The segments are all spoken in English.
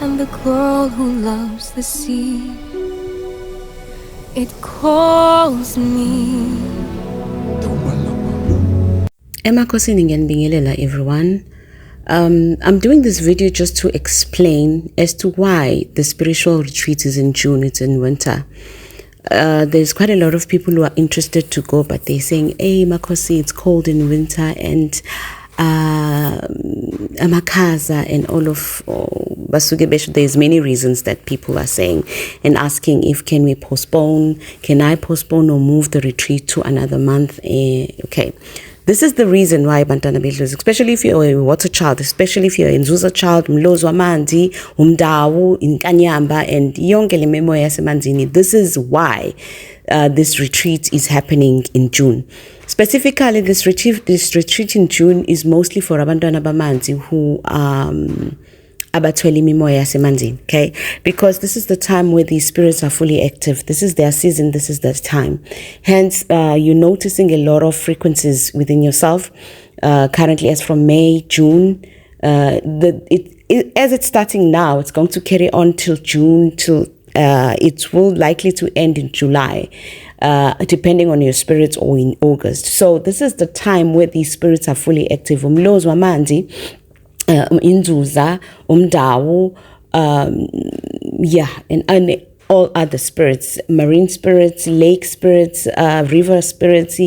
and the girl who loves the sea. It calls me. Everyone. I'm doing this video just to explain as to why the spiritual retreat is in June, it's in winter. There's quite a lot of people who are interested to go, but they're saying, hey, Makosi, it's cold in winter, and Amakaza and all of Basugebeshu. There's many reasons that people are saying and asking if can I postpone or move the retreat to another month. Okay. This is the reason why Bantwana Bedlozi, especially if you're a water child, especially if you're an Inzuza child, Umlozi, wamanzi, Mndawu, Inkanyamba, and yonke le memo yasemanzini. This is why this retreat is happening in June. Specifically, this retreat in June is mostly for abantwana bamanzi who abathwele imimoya yasemanzini, okay? Because this is the time where these spirits are fully active. This is their season. This is their time. Hence, you're noticing a lot of frequencies within yourself. Currently, as from May, June, as it's starting now, it's going to carry on till June, till it will likely to end in July, depending on your spirits, or in August. So this is the time where these spirits are fully active. Umlozi, wamanzi, Inzuza, Mndawu, and all other spirits, marine spirits, lake spirits, river spirits,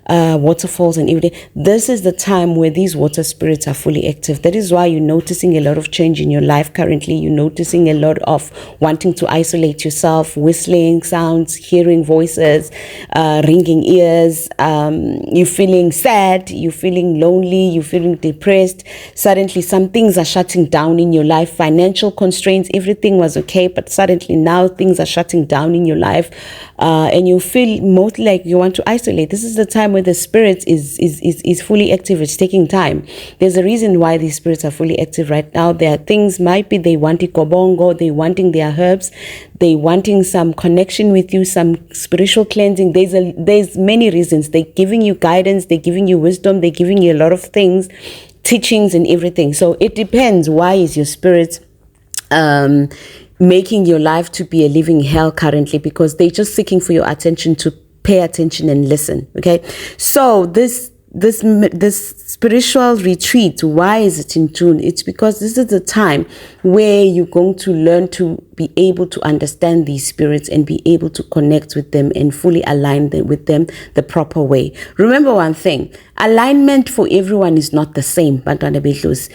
waterfalls and everything. This is the time where these water spirits are fully active. That is why you're noticing a lot of change in your life currently. You're noticing a lot of wanting to isolate yourself, whistling sounds, hearing voices, ringing ears. You're feeling sad, you're feeling lonely, you're feeling depressed. Suddenly some things are shutting down in your life. Financial constraints, everything was okay, but suddenly now things are shutting down in your life, and you feel mostly like you want to isolate. This is the time where the spirit is fully active. It's taking time. There's a reason why these spirits are fully active right now. There are things, might be they want ikobongo, they wanting their herbs, they wanting some connection with you, some spiritual cleansing. There's many reasons. They're giving you guidance, they're giving you wisdom, they're giving you a lot of things, teachings and everything. So it depends. Why is your spirit making your life to be a living hell currently? Because they're just seeking for your attention, to pay attention and listen. Okay, so this spiritual retreat, why is it in June? It's because this is the time where you're going to learn to be able to understand these spirits and be able to connect with them and fully align with them the proper way. Remember one thing, alignment for everyone is not the same. Bantwana Bedlozi,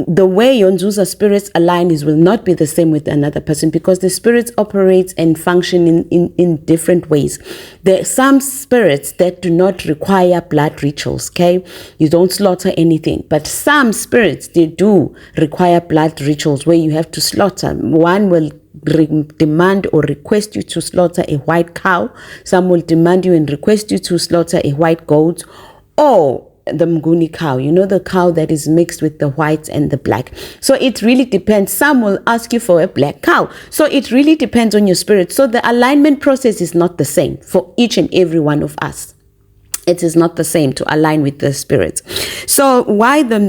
the way your Inzuza spirits align will not be the same with another person, because the spirits operate and function in different ways. There are some spirits that do not require blood rituals, okay? You don't slaughter anything. But some spirits, they do require blood rituals where you have to slaughter. One will demand or request you to slaughter a white cow. Some will demand you and request you to slaughter a white goat, or the mguni cow, you know, the cow that is mixed with the white and the black. So it really depends. Some will ask you for a black cow. So it really depends on your spirit. So the alignment process is not the same for each and every one of us. It is not the same to align with the spirit. So why the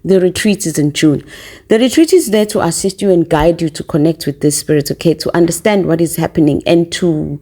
retreat is in June? The retreat is there to assist you and guide you to connect with this spirit, okay, to understand what is happening and to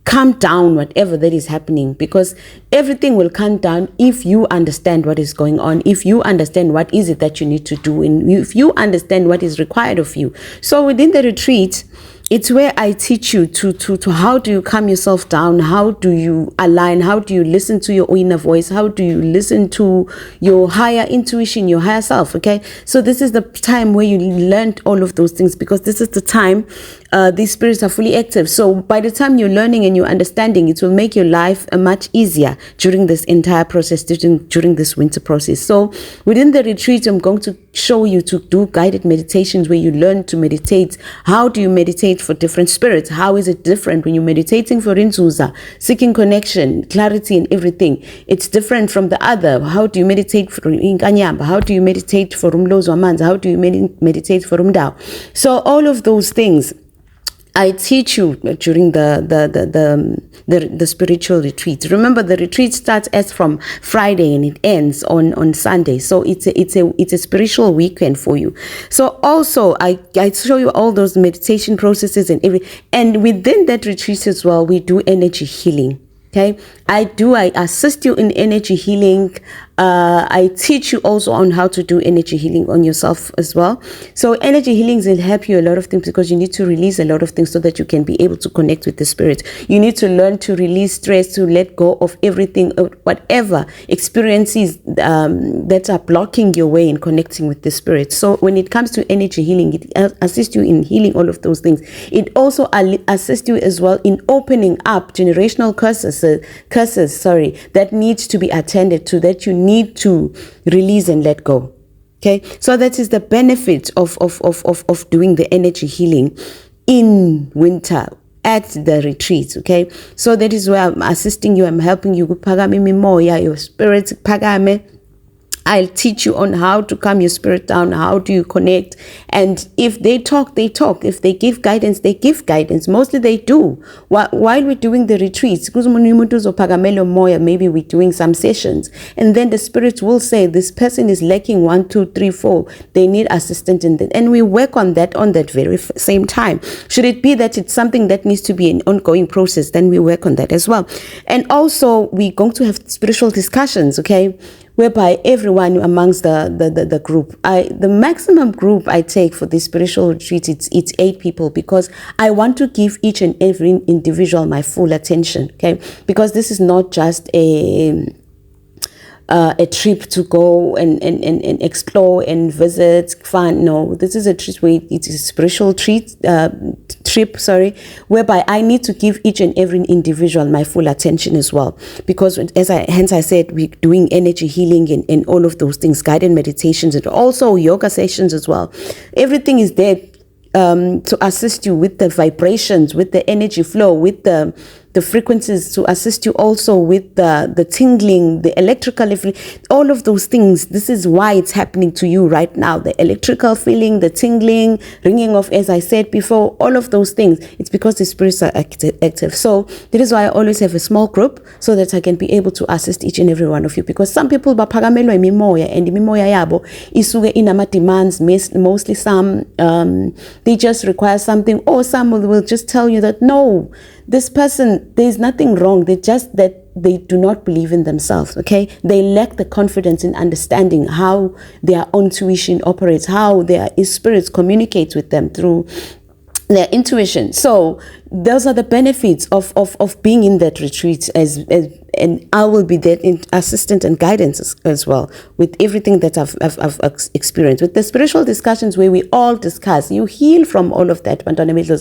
calm down whatever that is happening, because everything will calm down if you understand what is going on, if you understand what is it that you need to do, and if you understand what is required of you. So within the retreat, it's where I teach you to how do you calm yourself down, how do you align, how do you listen to your inner voice, how do you listen to your higher intuition, your higher self, okay? So this is the time where you learn all of those things, because this is the time these spirits are fully active. So by the time you're learning and you're understanding, it will make your life much easier during this entire process, during this winter process. So within the retreat, I'm going to show you to do guided meditations where you learn to meditate. How do you meditate for different spirits? How is it different when you're meditating for Inzuza, seeking connection, clarity and everything? It's different from the other. How do you meditate for Inkanyamba? How do you meditate for Umlozi, wamanzi? How do you meditate for Mndawu? So all of those things I teach you during the spiritual retreat. Remember, the retreat starts as from Friday and it ends on Sunday. So it's a spiritual weekend for you. So also I show you all those meditation processes and within that retreat as well, we do energy healing. Okay, I assist you in energy healing. I teach you also on how to do energy healing on yourself as well. So energy healing will help you a lot of things because you need to release a lot of things so that you can be able to connect with the spirit. You need to learn to release stress, to let go of everything, whatever experiences that are blocking your way in connecting with the spirit. So when it comes to energy healing, it assists you in healing all of those things. It also assists you as well in opening up generational curses that needs to be attended to, that you need to release and let go. Okay, so that is the benefit of doing the energy healing in winter at the retreat. Okay, so that is where I'm assisting you. I'm helping you. Your spirit pagame. I'll teach you on how to calm your spirit down, how do you connect. And if they talk, they talk. If they give guidance, they give guidance. Mostly they do. While we're doing the retreats, maybe we're doing some sessions. And then the spirit will say, this person is lacking 1, 2, 3, 4. They need assistance in that. And we work on that very same time. Should it be that it's something that needs to be an ongoing process, then we work on that as well. And also, we're going to have spiritual discussions, okay? Whereby everyone amongst the group, the maximum group I take for this spiritual retreat, it's 8 people, because I want to give each and every individual my full attention, okay? Because this is not just a trip to go and explore and visit, fun. No, this is a trip where it's a spiritual trip, whereby I need to give each and every individual my full attention as well. Because hence I said, we're doing energy healing and all of those things, guided meditations, and also yoga sessions as well. Everything is there to assist you with the vibrations, with the energy flow, with the frequencies, to assist you also with the tingling, the electrical, all of those things. This is why it's happening to you right now. The electrical feeling, the tingling, ringing of, as I said before, all of those things. It's because the spirits are active. So that is why I always have a small group, so that I can be able to assist each and every one of you. Because some people baphakamelo imimoya, and imimoya yabo isuke inama demands, mostly some they just require something, or some will just tell you that no, this person, there's nothing wrong. They just that they do not believe in themselves, okay? They lack the confidence in understanding how their own intuition operates, how their spirits communicate with them through their intuition. So those are the benefits of being in that retreat, and I will be there in assistance and guidance as well with everything that I've experienced. With the spiritual discussions where we all discuss, you heal from all of that,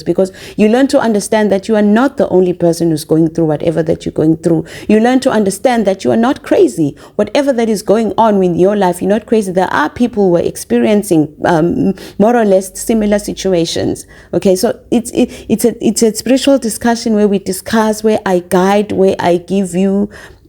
because you learn to understand that you are not the only person who's going through whatever that you're going through. You learn to understand that you are not crazy. Whatever that is going on in your life, you're not crazy. There are people who are experiencing more or less similar situations. Okay, so it's a spiritual discussion where we discuss, where I guide, where I give you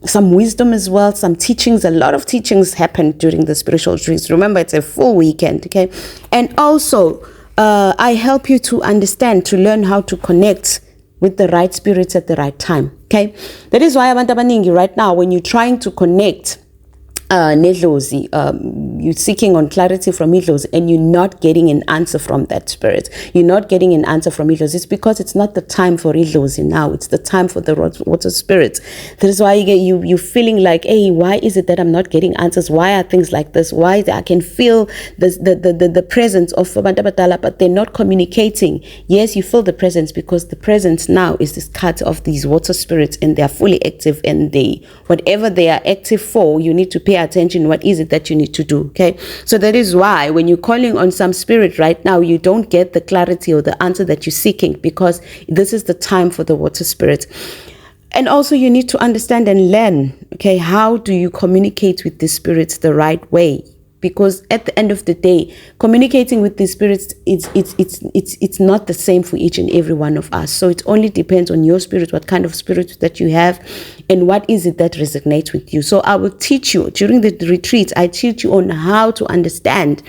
some wisdom as well, some teachings. A lot of teachings happen during the spiritual retreats. Remember, it's a full weekend, okay? And also, I help you to understand, to learn how to connect with the right spirits at the right time, okay? That is why abantu abaningi right now, when you're trying to connect Umlozi, you're seeking on clarity from Umlozi, and you're not getting an answer from that spirit. You're not getting an answer from Umlozi. It's because it's not the time for Umlozi now. It's the time for the water spirits. That is why you're feeling like, hey, why is it that I'm not getting answers? Why are things like this? Why I can feel the presence of Badala, but they're not communicating. Yes, you feel the presence, because the presence now is this cut of these water spirits, and they're fully active, and whatever they are active for, you need to pay attention. What is it that you need to do? Okay, so that is why when you're calling on some spirit right now, you don't get the clarity or the answer that you're seeking, because this is the time for the water spirit. And also, you need to understand and learn, okay, how do you communicate with the spirits the right way? Because at the end of the day, communicating with the spirits, it's not the same for each and every one of us. So it only depends on your spirit, what kind of spirit that you have, and what is it that resonates with you. So I will teach you during the retreat. I teach you on how to understand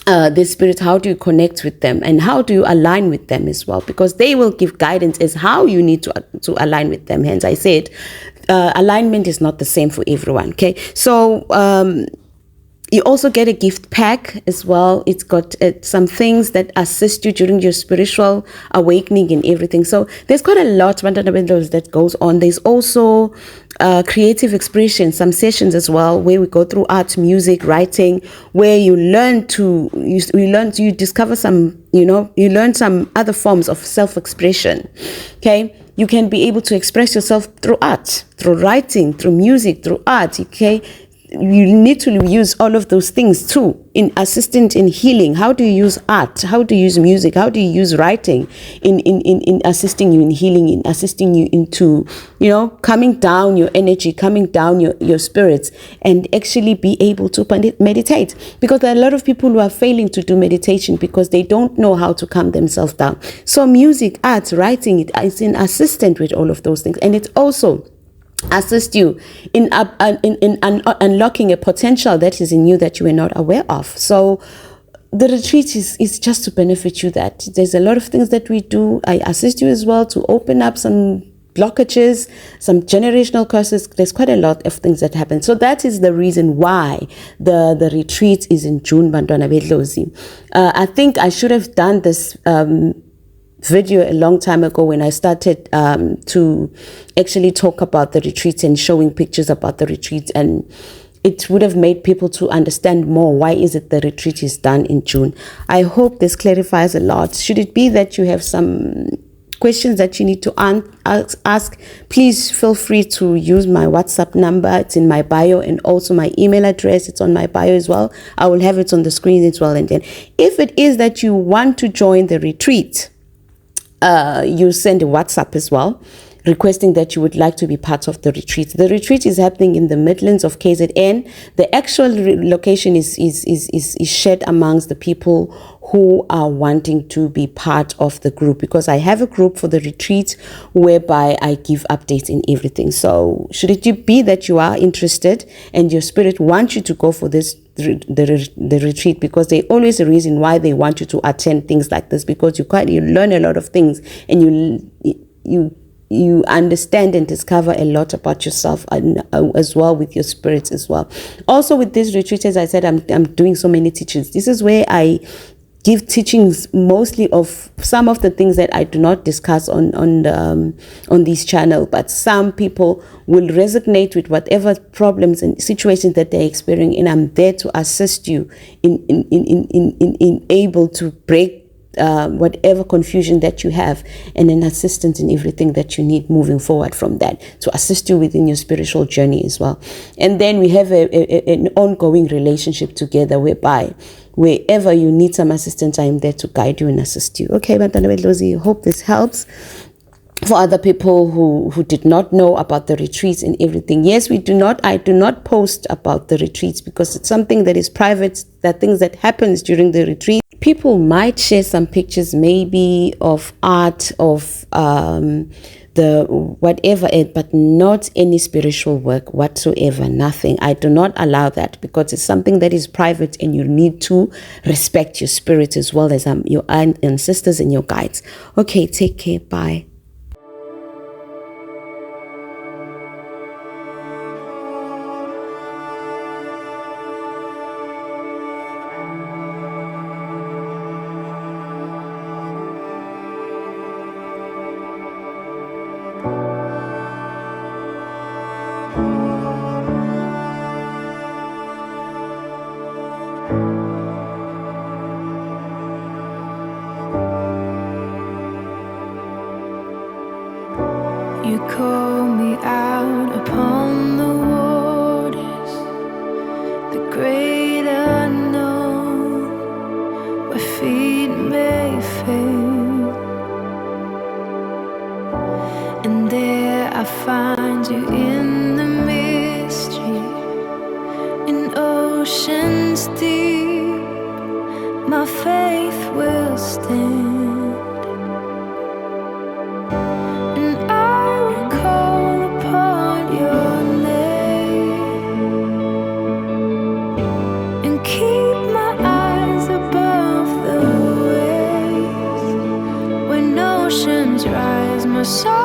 this spirit, how do you connect with them and how do you align with them as well, because they will give guidance as how you need to align with them. Hence I said alignment is not the same for everyone. Okay, so you also get a gift pack as well. It's got some things that assist you during your spiritual awakening and everything. So there's quite a lot that goes on. There's also creative expression, some sessions as well, where we go through art, music, writing, where you learn to, you discover some, you learn some other forms of self-expression. Okay. You can be able to express yourself through art, through writing, through music, through art. Okay. You need to use all of those things too in assistant in healing. How do you use art? How do you use music? How do you use writing in assisting you in healing, in assisting you into, calming down your energy, calming down your spirits, and actually be able to meditate? Because there are a lot of people who are failing to do meditation because they don't know how to calm themselves down. So music, art, writing, it's an assistant with all of those things. And it's also assist you in unlocking a potential that is in you that you were not aware of. So the retreat is just to benefit you. That there's a lot of things that we do. I assist you as well to open up some blockages, some generational curses. There's quite a lot of things that happen. So that is the reason why the retreat is in June, Bantwana Bedlozi. I think I should have done this video a long time ago when I started to actually talk about the retreats and showing pictures about the retreat, and it would have made people to understand more why is it the retreat is done in June. I hope this clarifies a lot. Should it be that you have some questions that you need to ask, please feel free to use my WhatsApp number. It's in my bio, and also my email address. It's on my bio as well. I will have it on the screen as well. And then if it is that you want to join the retreat, you send a WhatsApp as well, requesting that you would like to be part of the retreat. The retreat is happening in the Midlands of KZN. The actual location is shared amongst the people who are wanting to be part of the group, because I have a group for the retreat whereby I give updates and everything. So should it be that you are interested and your spirit wants you to go for this the retreat, because there's always a reason why they want you to attend things like this, because you learn a lot of things, and you understand and discover a lot about yourself, and as well with your spirits as well. Also with this retreat, as I said, I'm doing so many teachings. This is where I give teachings mostly of some of the things that I do not discuss on this channel, but some people will resonate with whatever problems and situations that they're experiencing, and I'm there to assist you in able to break whatever confusion that you have, and an assistance in everything that you need moving forward from that, to assist you within your spiritual journey as well. And then we have an ongoing relationship together, whereby wherever you need some assistance, I am there to guide you and assist you. Okay, Bantwana Bedlozi, I hope this helps. For other people who did not know about the retreats and everything, yes, I do not post about the retreats, because it's something that is private, that things that happens during the retreat. People might share some pictures maybe of art, of the whatever it, but not any spiritual work whatsoever, nothing. I do not allow that, because it's something that is private, and you need to respect your spirit as well as your ancestors and your guides. Okay, take care, bye. You call me out upon the waters, the great unknown, where feet may fail, and there I find you in the mystery, in oceans deep. My faith will stand. Keep my eyes above so